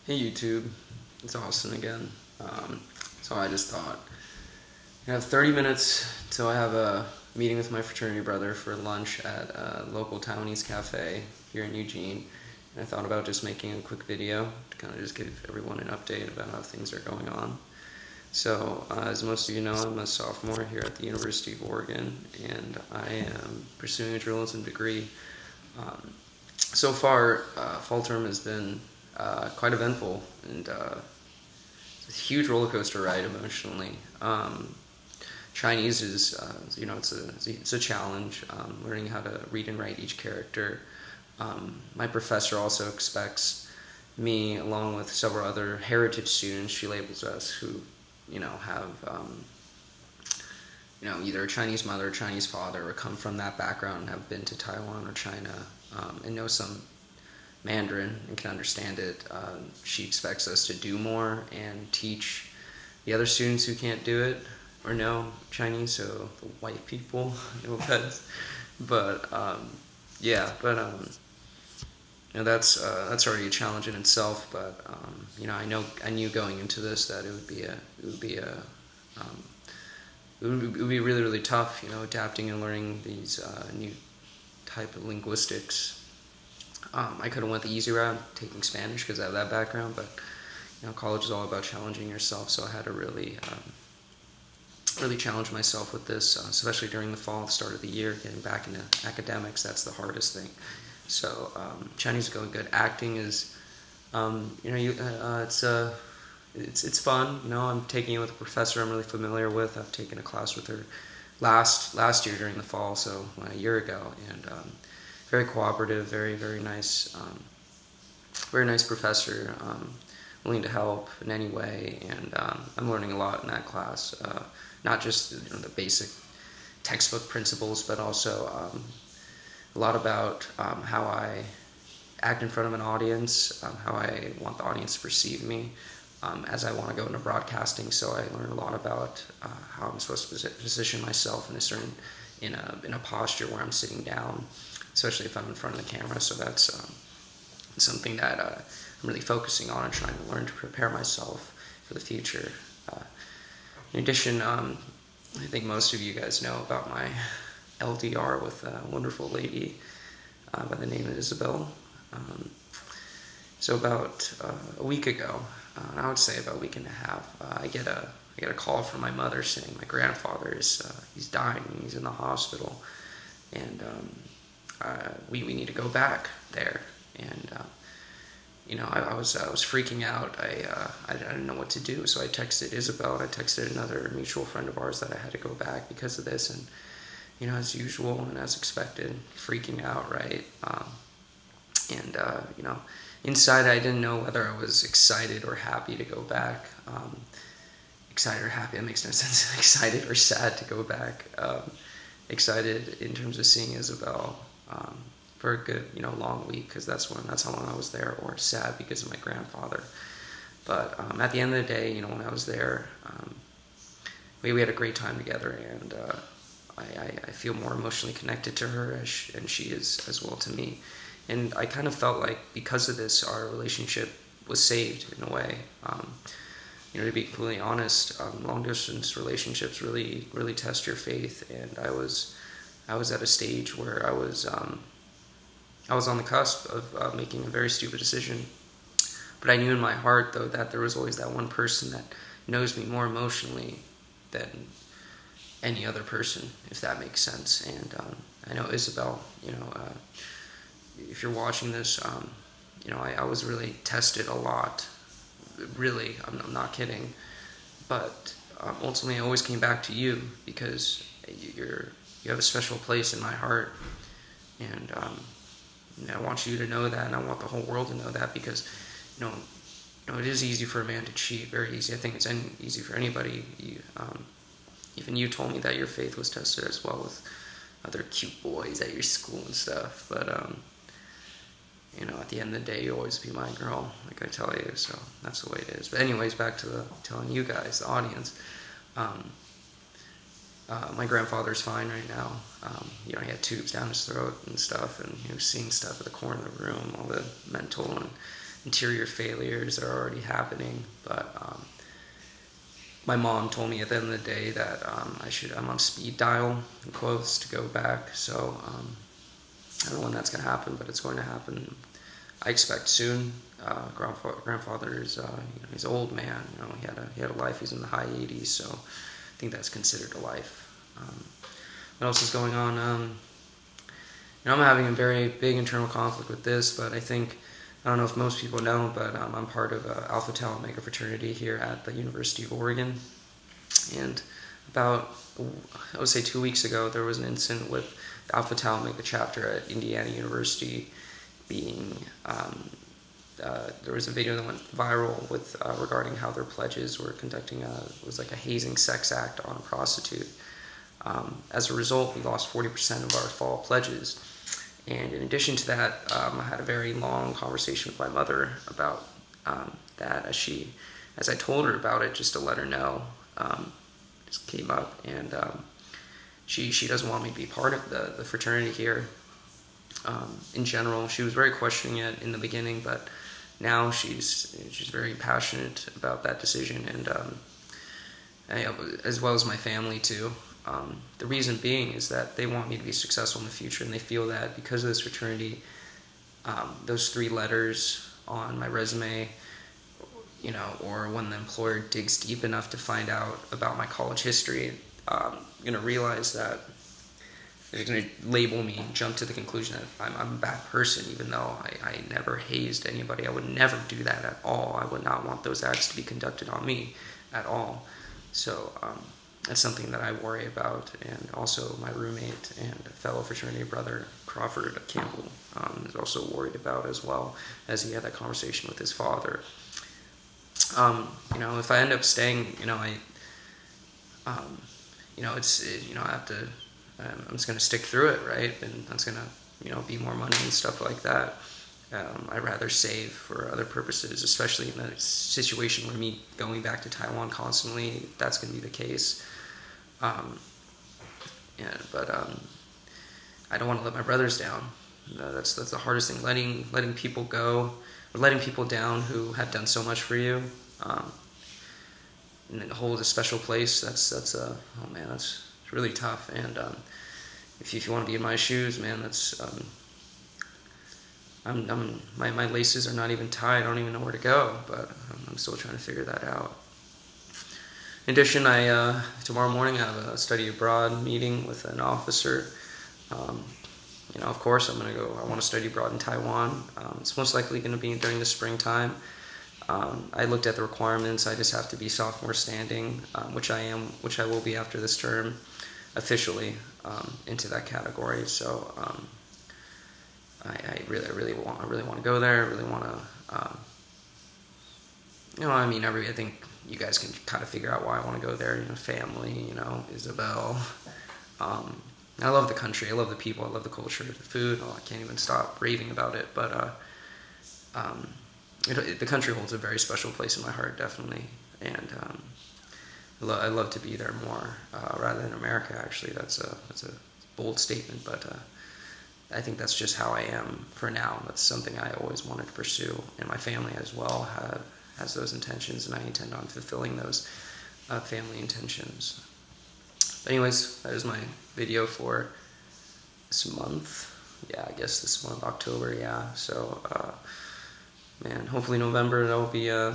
Hey YouTube, it's Austin again. So I just thought, I have 30 minutes till I have a meeting with my fraternity brother for lunch at a local Taiwanese cafe here in Eugene. And I thought about just making a quick video to kind of just give everyone an update about how things are going on. So, as most of you know, I'm a sophomore here at the University of Oregon, and I am pursuing a journalism degree. So far, fall term has been quite eventful, and it's a huge roller coaster ride emotionally. Chinese is, it's a challenge, learning how to read and write each character. My professor also expects me, along with several other heritage students, she labels us, who, have, either a Chinese mother, or Chinese father, or come from that background and have been to Taiwan or China, and know some Mandarin and can understand it. She expects us to do more and teach the other students who can't do it or know Chinese, so the white people, that's already a challenge in itself. But I knew going into this that it would be really, really tough, adapting and learning these new type of linguistics. I could have went the easy route, taking Spanish, because I have that background, but college is all about challenging yourself, so I had to really challenge myself with this, especially during the fall, the start of the year, getting back into academics. That's the hardest thing. So Chinese is going good. Acting is, it's fun. I'm taking it with a professor I'm really familiar with. I've taken a class with her last year during the fall, so a year ago, and very cooperative, very, very nice professor, willing to help in any way, and I'm learning a lot in that class. Not just the basic textbook principles, but also a lot about how I act in front of an audience, how I want the audience to perceive me, as I want to go into broadcasting. So I learned a lot about how I'm supposed to position myself in a posture where I'm sitting down, especially if I'm in front of the camera. So that's something that I'm really focusing on and trying to learn to prepare myself for the future. In addition, I think most of you guys know about my LDR with a wonderful lady by the name of Isabel. So about a week ago, I would say about a week and a half, I get a call from my mother saying my grandfather he's dying, he's in the hospital, and we need to go back there. And I was freaking out. I didn't know what to do, so I texted Isabel, and I texted another mutual friend of ours that I had to go back because of this. And as usual and as expected, freaking out, right? Inside I didn't know whether I was excited or happy to go back. Excited or happy, that makes no sense. Excited or sad to go back. Excited in terms of seeing Isabel for a good, long week, because that's how long I was there, or sad because of my grandfather. But at the end of the day, when I was there, we had a great time together, and I feel more emotionally connected to her, and she is as well to me. And I kind of felt like because of this, our relationship was saved in a way. To be completely honest, long distance relationships really, really test your faith, and I was at a stage where I was on the cusp of making a very stupid decision. But I knew in my heart, though, that there was always that one person that knows me more emotionally than any other person, if that makes sense. And I know Isabel, if you're watching this, I was really tested a lot. Really, I'm not kidding. But ultimately, I always came back to you, because you have a special place in my heart. And I want you to know that, and I want the whole world to know that, because it is easy for a man to cheat, very easy. I think it's easy for anybody. Even you told me that your faith was tested as well with other cute boys at your school and stuff. But at the end of the day, you'll always be my girl, like I tell you. So that's the way it is. But anyways, back to telling you guys, the audience. My grandfather's fine right now. He had tubes down his throat and stuff, and he was seeing stuff at the corner of the room, all the mental and interior failures are already happening, but my mom told me at the end of the day that I'm on speed dial, in quotes, to go back. So I don't know when that's going to happen, but it's going to happen. I expect soon. Grandfather is he's an old man. He had a life. He's in the high 80s, so I think that's considered a life. What else is going on? I'm having a very big internal conflict with this, but I don't know if most people know, but I'm part of Alpha Tau Omega fraternity here at the University of Oregon. And about, I would say 2 weeks ago, there was an incident with the Alpha Tau Omega chapter at Indiana University being, there was a video that went viral with regarding how their pledges were conducting it was like a hazing sex act on a prostitute. As a result, we lost 40% of our fall pledges. And in addition to that, I had a very long conversation with my mother about that as I told her about it, just to let her know, just came up, and she doesn't want me to be part of the fraternity here. In general, she was very questioning it in the beginning, but now she's very passionate about that decision, and as well as my family too. The reason being is that they want me to be successful in the future, and they feel that because of this fraternity, those 3 letters on my resume, or when the employer digs deep enough to find out about my college history, going to realize that they're going to label me, jump to the conclusion that I'm a bad person, even though I never hazed anybody. I would never do that at all. I would not want those acts to be conducted on me at all. So that's something that I worry about, and also my roommate and fellow fraternity brother, Crawford Campbell, is also worried about as well, as he had that conversation with his father. If I end up staying, I have to, I'm just going to stick through it, right? And that's going to, be more money and stuff like that. I'd rather save for other purposes, especially in a situation where me going back to Taiwan constantly, that's going to be the case. But I don't want to let my brothers down. That's the hardest thing, letting people go, or letting people down who have done so much for you, and hold a special place. That's really tough. And if you want to be in my shoes, man, that's my laces are not even tied. I don't even know where to go, but I'm still trying to figure that out. In addition, tomorrow morning I have a study abroad meeting with an officer. Of course, I want to study abroad in Taiwan. It's most likely going to be during the springtime. I looked at the requirements. I just have to be sophomore standing, which I will be after this term, officially into that category. So I really want to go there. I really want to, I think you guys can kind of figure out why I want to go there. Family, Isabel. I love the country. I love the people. I love the culture, the food. I can't even stop raving about it. But the country holds a very special place in my heart, definitely. And I love to be there more rather than America. Actually, that's a bold statement, but I think that's just how I am for now. That's something I always wanted to pursue, and my family as well has those intentions, and I intend on fulfilling those family intentions. But anyways, that is my video for this month. Yeah, I guess this month, October, yeah. So, man, hopefully November, that'll be, I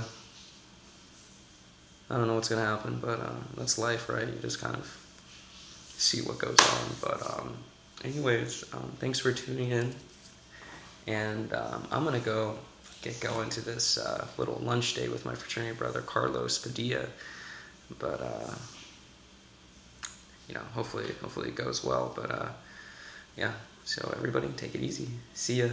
don't know what's going to happen, but that's life, right? You just kind of see what goes on. But anyways, thanks for tuning in. And I'm going to get going to this little lunch date with my fraternity brother, Carlos Padilla. But, hopefully it goes well. But, yeah, so everybody take it easy. See ya.